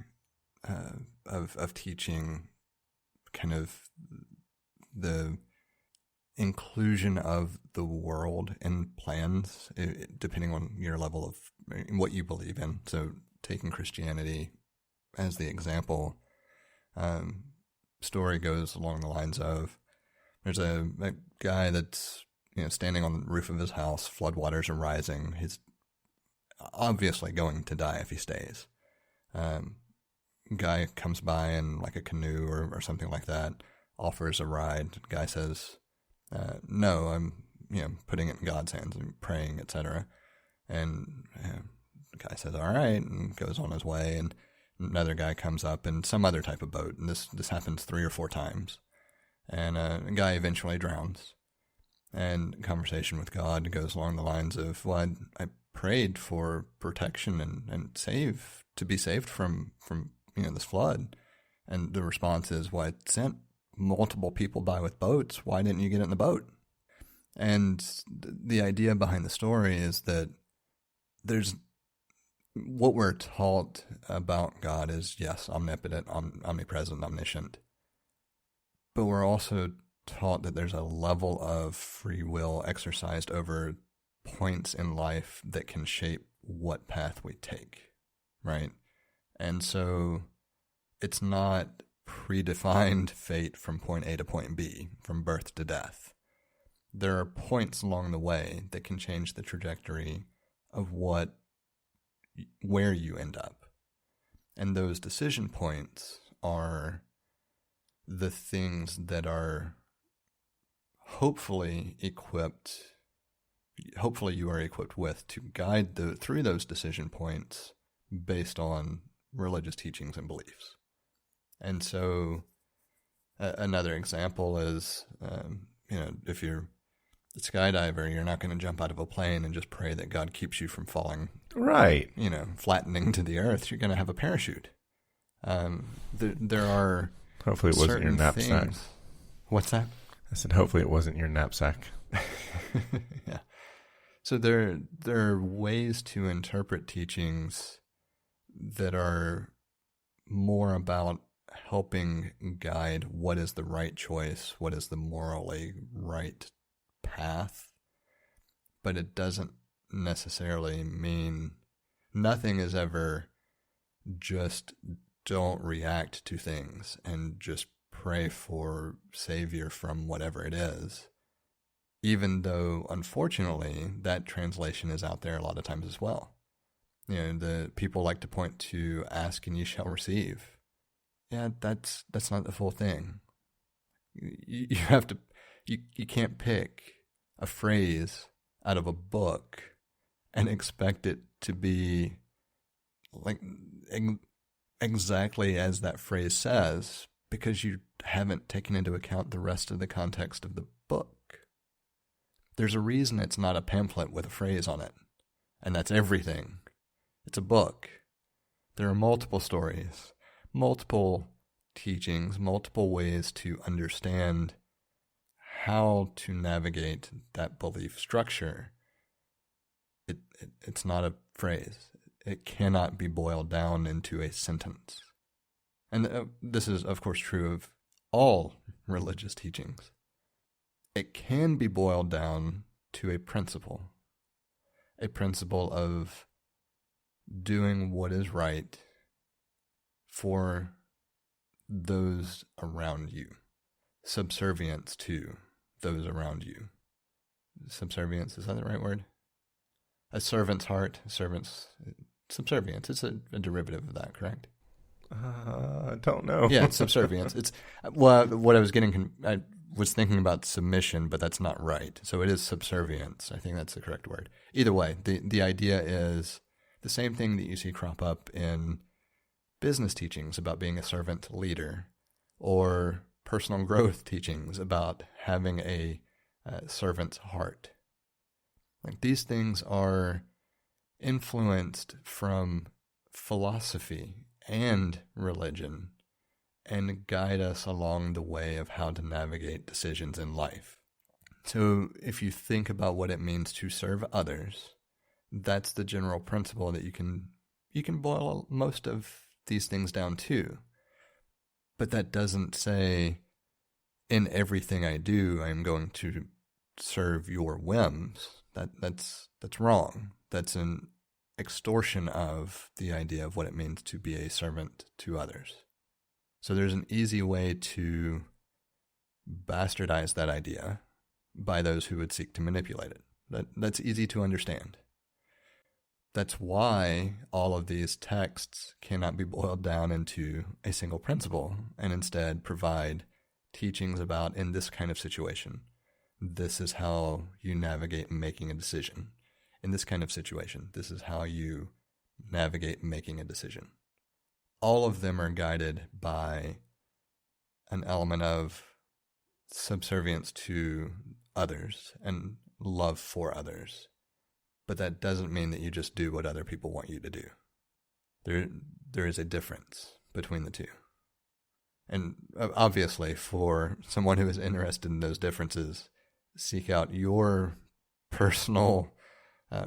of teaching kind of the inclusion of the world in plans, depending on your level of what you believe in. So taking Christianity as the example, story goes along the lines of there's a guy that's standing on the roof of his house, floodwaters are rising. He's obviously going to die if he stays. Guy comes by in like a canoe or something like that, offers a ride. Guy says, no, I'm putting it in God's hands and praying, etc. And the guy says, all right, and goes on his way. And another guy comes up in some other type of boat, and this happens 3 or 4 times. And a guy eventually drowns. And conversation with God goes along the lines of, well, I prayed for protection and to be saved from this flood. And the response is, well, I sent multiple people by with boats. Why didn't you get in the boat? And the idea behind the story is that what we're taught about God is, yes, omnipotent, omnipresent, omniscient. But we're also taught that there's a level of free will exercised over points in life that can shape what path we take, right? And so it's not predefined fate from point A to point B, from birth to death. There are points along the way that can change the trajectory of where you end up. And those decision points are the things that are hopefully you are equipped with to guide through those decision points based on religious teachings and beliefs. And so another example is, if you're a skydiver, you're not going to jump out of a plane and just pray that God keeps you from falling, right? Flattening to the earth. You're going to have a parachute. There are hopefully it wasn't your knapsack. Things. What's that? I said, hopefully it wasn't your knapsack. Yeah. So there are ways to interpret teachings that are more about helping guide what is the right choice, what is the morally right path, but it doesn't necessarily mean nothing is ever just don't react to things and just pray for savior from whatever it is, even though unfortunately that translation is out there a lot of times as well. The people like to point to ask and you shall receive. Yeah, that's not the full thing. You have to, you can't pick a phrase out of a book and expect it to be like exactly as that phrase says, because you haven't taken into account the rest of the context of the book. There's a reason it's not a pamphlet with a phrase on it, and that's everything. It's a book. There are multiple stories, multiple teachings, multiple ways to understand how to navigate that belief structure. It's not a phrase. It cannot be boiled down into a sentence. And this is, of course, true of all religious teachings. It can be boiled down to a principle of doing what is right for those around you, subservience to those around you. Subservience, is that the right word? A servant's heart, subservience. It's a derivative of that, correct? I don't know. Yeah, it's subservience. It's what I was getting was thinking about submission, but that's not right. So it is subservience. I think that's the correct word. Either way, the idea is the same thing that you see crop up in business teachings about being a servant leader, or personal growth teachings about having a servant's heart. Like, these things are influenced from philosophy and religion and guide us along the way of how to navigate decisions in life. So if you think about what it means to serve others, that's the general principle that you can boil most of these things down to. But that doesn't say, in everything I do, I'm going to serve your whims. That's wrong. That's an extortion of the idea of what it means to be a servant to others. So there's an easy way to bastardize that idea by those who would seek to manipulate it. That's easy to understand. That's why all of these texts cannot be boiled down into a single principle, and instead provide teachings about, in this kind of situation, this is how you navigate making a decision. In this kind of situation, this is how you navigate making a decision. All of them are guided by an element of subservience to others and love for others. But that doesn't mean that you just do what other people want you to do. There is a difference between the two. And obviously, for someone who is interested in those differences, seek out your personal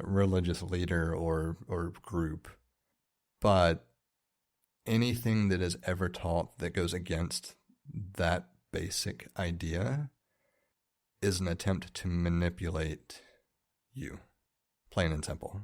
religious leader or group. But anything that is ever taught that goes against that basic idea is an attempt to manipulate you. Plain and simple.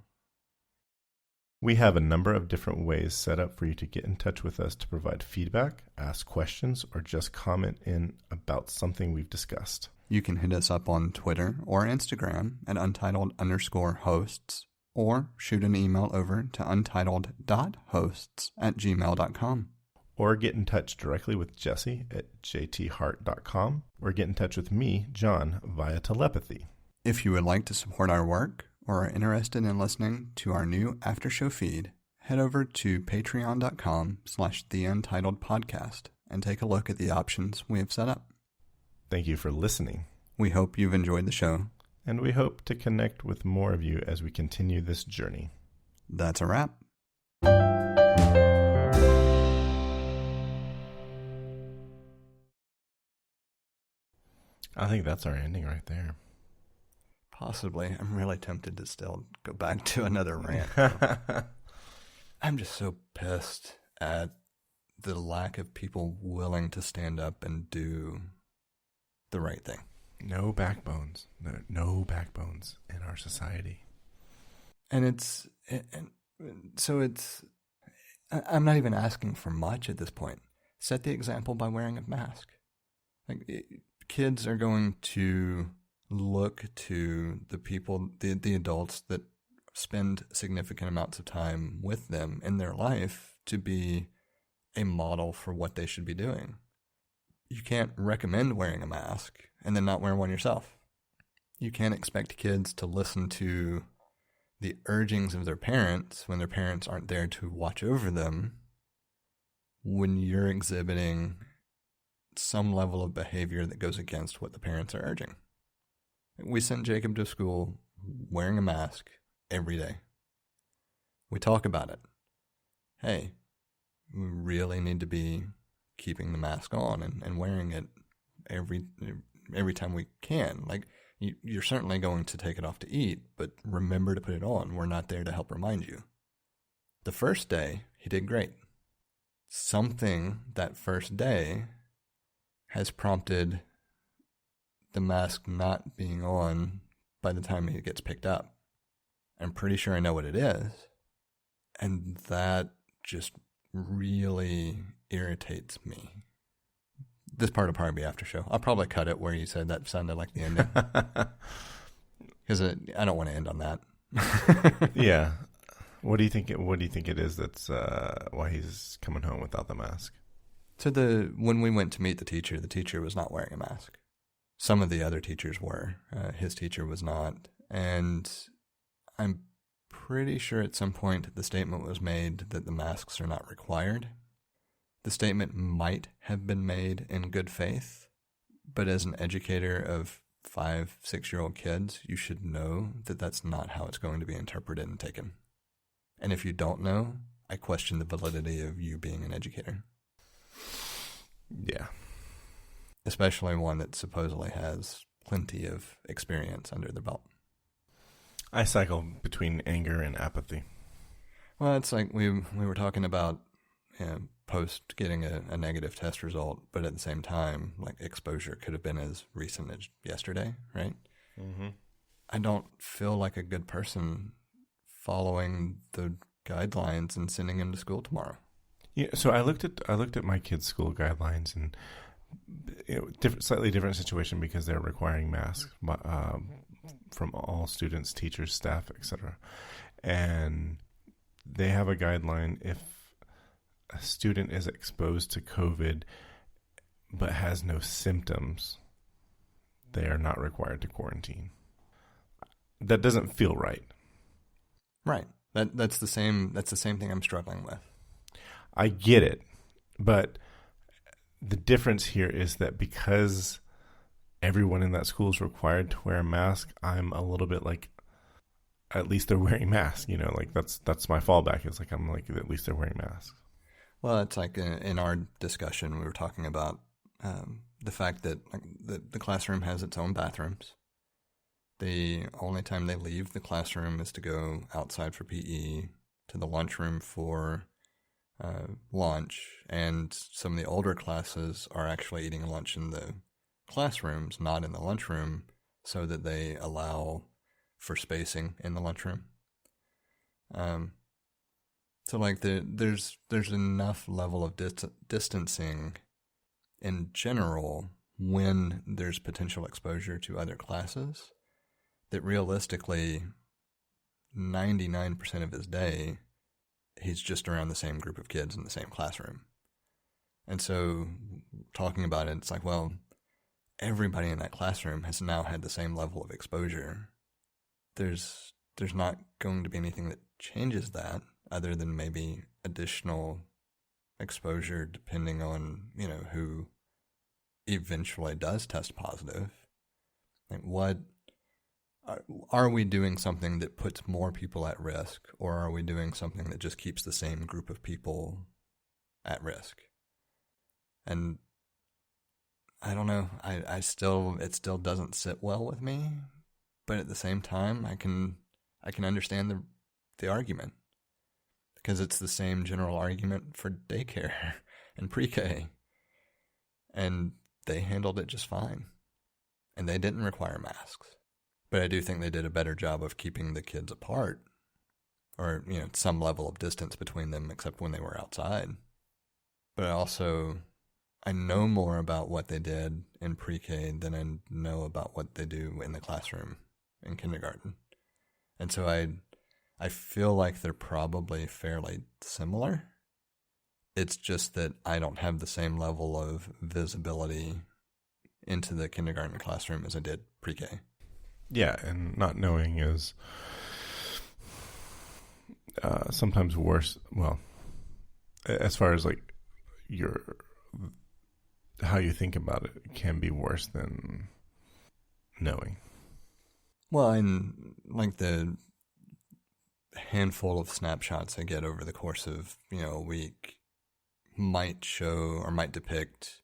We have a number of different ways set up for you to get in touch with us to provide feedback, ask questions, or just comment in about something we've discussed. You can hit us up on Twitter or Instagram at untitled_hosts, or shoot an email over to untitled.hosts@gmail.com. Or get in touch directly with Jesse at jthart.com, or get in touch with me, John, via telepathy. If you would like to support our work or are interested in listening to our new after show feed, head over to patreon.com/theUntitledPodcast and take a look at the options we have set up. Thank you for listening. We hope you've enjoyed the show. And we hope to connect with more of you as we continue this journey. That's a wrap. I think that's our ending right there. Possibly. I'm really tempted to still go back to another rant. I'm just so pissed at the lack of people willing to stand up and do the right thing. No backbones. No backbones in our society. And I'm not even asking for much at this point. Set the example by wearing a mask. Kids are going to look to the people, the adults that spend significant amounts of time with them in their life to be a model for what they should be doing. You can't recommend wearing a mask and then not wear one yourself. You can't expect kids to listen to the urgings of their parents when their parents aren't there to watch over them when you're exhibiting some level of behavior that goes against what the parents are urging. We sent Jacob to school wearing a mask every day. We talk about it. Hey, we really need to be keeping the mask on and wearing it every time we can. You're certainly going to take it off to eat, but remember to put it on. We're not there to help remind you. The first day, he did great. Something that first day has prompted the mask not being on by the time he gets picked up. I'm pretty sure I know what it is. And that just really irritates me. This part will probably be after show. I'll probably cut it where you said that sounded like the ending. Because I don't want to end on that. Yeah. What do you think it is that's why he's coming home without the mask? So when we went to meet the teacher was not wearing a mask. Some of the other teachers were. His teacher was not. And I'm pretty sure at some point the statement was made that the masks are not required. The statement might have been made in good faith, but as an educator of 5, 6-year-old kids, you should know that that's not how it's going to be interpreted and taken. And if you don't know, I question the validity of you being an educator. Yeah. Especially one that supposedly has plenty of experience under their belt. I cycle between anger and apathy. Well, it's like we were talking about post getting a negative test result, but at the same time, like exposure could have been as recent as yesterday, right? Mm-hmm. I don't feel like a good person following the guidelines and sending him to school tomorrow. Yeah, so I looked at my kids' school guidelines, and slightly different situation because they're requiring masks from all students, teachers, staff, etc. And they have a guideline: if a student is exposed to COVID but has no symptoms, they are not required to quarantine. That doesn't feel right. Right. That's the same thing I'm struggling with. I get it, but the difference here is that because everyone in that school is required to wear a mask, I'm a little bit like, at least they're wearing masks, like that's my fallback. It's like, I'm like, at least they're wearing masks. Well, it's like in our discussion, we were talking about the fact that like, the classroom has its own bathrooms. The only time they leave the classroom is to go outside for PE, to the lunchroom for lunch, and some of the older classes are actually eating lunch in the classrooms, not in the lunchroom, so that they allow for spacing in the lunchroom. So like there's enough level of distancing in general when there's potential exposure to other classes that realistically 99% of his day he's just around the same group of kids in the same classroom. And so talking about it, it's like, well, everybody in that classroom has now had the same level of exposure. There's not going to be anything that changes that other than maybe additional exposure depending on, who eventually does test positive. Like what are we doing something that puts more people at risk, or are we doing something that just keeps the same group of people at risk? And I don't know. It still doesn't sit well with me, but at the same time, I can understand the argument because it's the same general argument for daycare and pre-K, and they handled it just fine, and they didn't require masks. But I do think they did a better job of keeping the kids apart, or some level of distance between them, except when they were outside. But I know more about what they did in pre-K than I know about what they do in the classroom in kindergarten. And so I feel like they're probably fairly similar. It's just that I don't have the same level of visibility into the kindergarten classroom as I did pre-K. Yeah, and not knowing is sometimes worse. Well, as far as like how you think about it can be worse than knowing. Well, and like the handful of snapshots I get over the course of, a week might show or might depict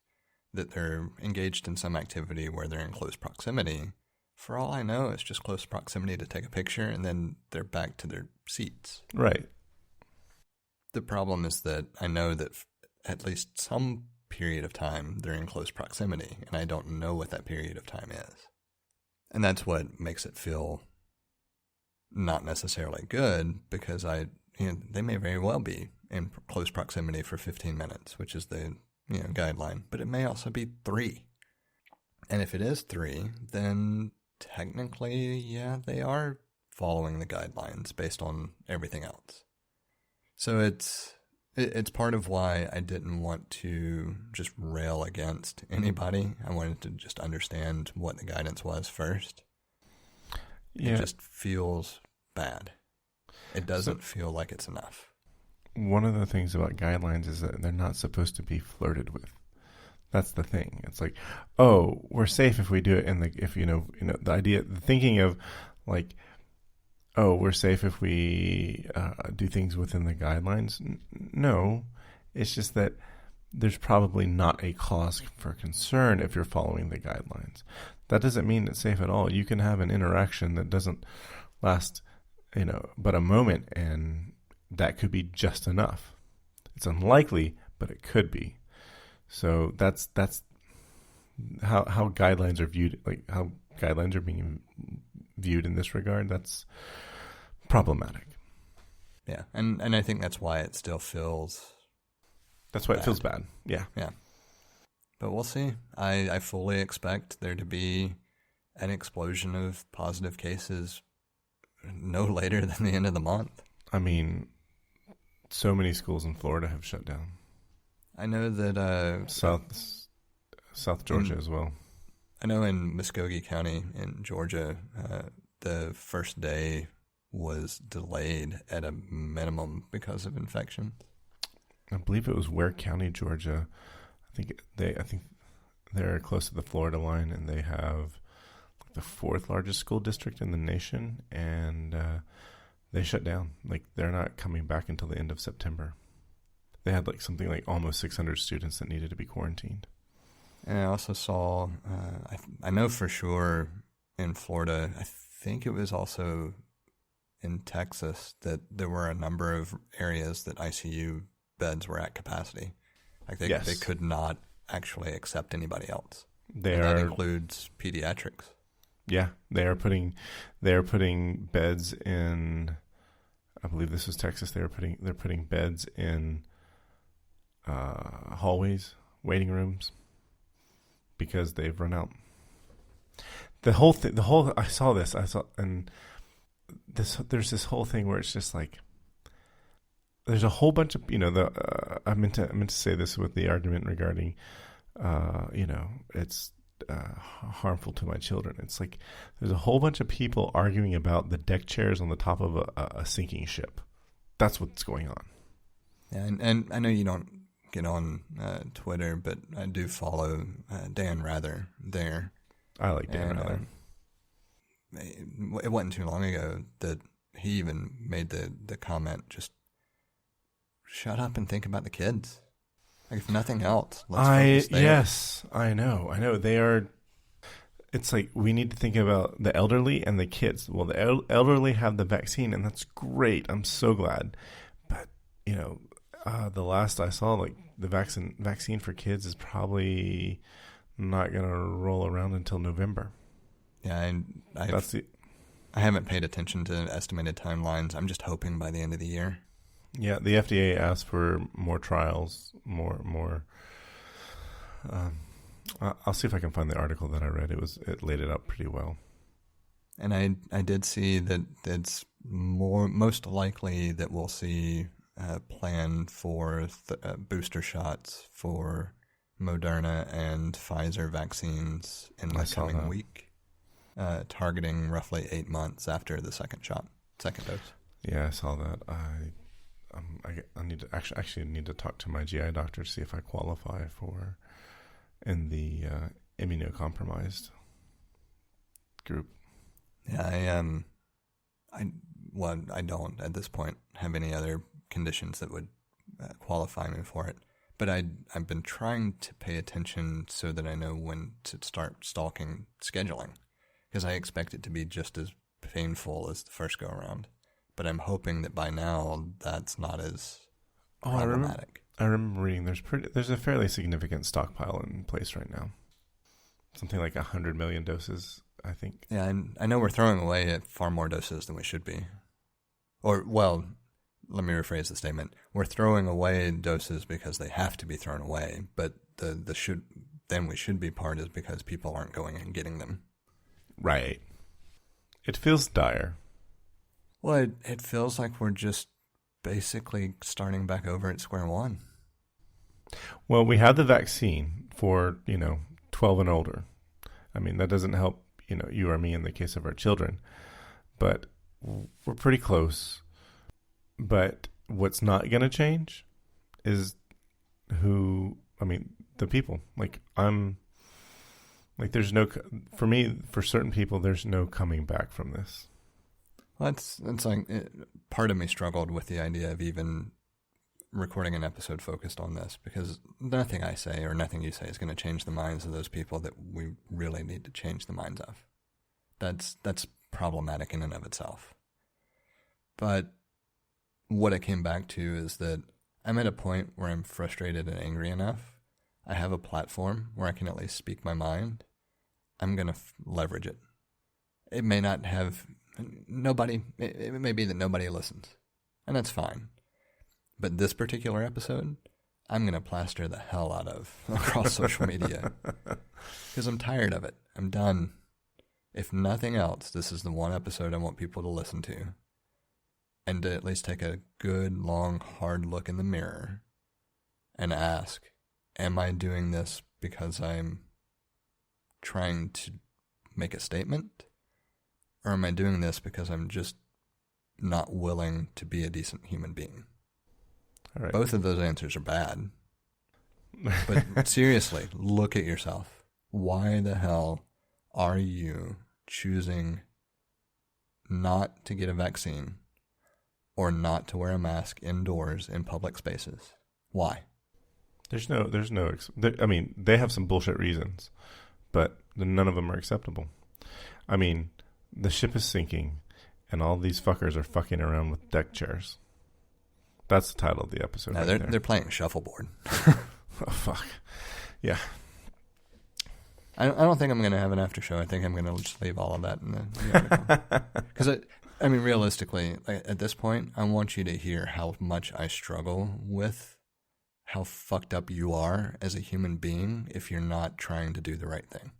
that they're engaged in some activity where they're in close proximity. For all I know, it's just close proximity to take a picture and then they're back to their seats. Right. The problem is that I know that at least some period of time they're in close proximity, and I don't know what that period of time is. And that's what makes it feel not necessarily good, because they may very well be in close proximity for 15 minutes, which is the guideline, but it may also be 3. And if it is 3, then technically, yeah, they are following the guidelines based on everything else. So It's part of why I didn't want to just rail against anybody. I wanted to just understand what the guidance was first. Yeah. It just feels bad. It doesn't feel like it's enough. One of the things about guidelines is that they're not supposed to be flirted with. That's the thing. It's like, oh, we're safe if we do it, and the thinking of like, oh, we're safe if we do things within the guidelines. No, it's just that there's probably not a cause for concern if you're following the guidelines. That doesn't mean it's safe at all. You can have an interaction that doesn't last, but a moment, and that could be just enough. It's unlikely, but it could be. So that's how guidelines are viewed, like how guidelines are being viewed in this regard. That's problematic. Yeah, and I think that's why it still feels That's why bad. It feels bad. Yeah. Yeah. But we'll see. I fully expect there to be an explosion of positive cases no later than the end of the month. I mean, so many schools in Florida have shut down. I know that South Georgia as well. I know in Muskogee County in Georgia, the first day was delayed at a minimum because of infection. I believe it was Ware County, Georgia. I think they're close to the Florida line, and they have the fourth largest school district in the nation, and they shut down. Like, they're not coming back until the end of September. They had something like almost 600 students that needed to be quarantined. And I also saw, I know for sure in Florida, I think it was also in Texas, that there were a number of areas that ICU beds were at capacity. Like they could not actually accept anybody else. That includes pediatrics. Yeah, they're putting beds in. I believe this was Texas. They're putting beds in hallways, waiting rooms, because they've run out. There's this whole thing where it's just like, there's a whole bunch of, I meant to say this with the argument regarding, it's harmful to my children. It's like, there's a whole bunch of people arguing about the deck chairs on the top of a sinking ship. That's what's going on. Yeah, and I know you don't get on Twitter, but I do follow Dan Rather there. I like Dan Rather. It wasn't too long ago that he even made the comment, just shut up and think about the kids. Like, if nothing else, let's focus there. Yes, I know. They are. It's like, we need to think about the elderly and the kids. Well, the elderly have the vaccine, and that's great. I'm so glad. But the last I saw, the vaccine for kids is probably not going to roll around until November. Yeah, and I haven't paid attention to estimated timelines. I'm just hoping by the end of the year. Yeah, the FDA asked for more trials, more. I'll see if I can find the article that I read. It laid it out pretty well. And I did see that it's most likely that we'll see a plan for booster shots for Moderna and Pfizer vaccines in the coming week, targeting roughly 8 months after the second dose. Yeah, I saw that. I need to actually need to talk to my GI doctor to see if I qualify for in the immunocompromised group. Yeah, I don't at this point have any other conditions that would qualify me for it. But I've been trying to pay attention so that I know when to start stalking scheduling, because I expect it to be just as painful as the first go around. But I'm hoping that by now that's not as problematic. I remember reading there's a fairly significant stockpile in place right now. Something like 100 million doses, I think. Yeah, and I know we're throwing away far more doses than we should be. Or, well, let me rephrase the statement. We're throwing away doses because they have to be thrown away, but then we should be part is because people aren't going and getting them. Right. It feels dire. Well, it feels like we're just basically starting back over at square one. Well, we have the vaccine for, 12 and older. I mean, that doesn't help, you or me in the case of our children, but we're pretty close. But what's not going to change is the people. For certain people, there's no coming back from this. Well, it's like part of me struggled with the idea of even recording an episode focused on this, because nothing I say or nothing you say is going to change the minds of those people that we really need to change the minds of. That's problematic in and of itself. But what it came back to is that I'm at a point where I'm frustrated and angry enough. I have a platform where I can at least speak my mind. I'm going to leverage it. It may not have it may be that nobody listens, and that's fine. But this particular episode, I'm going to plaster the hell out of across social media because I'm tired of it. I'm done. If nothing else, this is the one episode I want people to listen to, and to at least take a good, long, hard look in the mirror and ask, am I doing this because I'm trying to make a statement? Or am I doing this because I'm just not willing to be a decent human being? All right. Both of those answers are bad. But seriously, look at yourself. Why the hell are you choosing not to get a vaccine or not to wear a mask indoors in public spaces? Why? They have some bullshit reasons, but none of them are acceptable. I mean, the ship is sinking, and all these fuckers are fucking around with deck chairs. That's the title of the episode. No, they're playing shuffleboard. Oh, fuck. Yeah. I don't think I'm going to have an after show. I think I'm going to just leave all of that in the article. Because, realistically, at this point, I want you to hear how much I struggle with how fucked up you are as a human being if you're not trying to do the right thing.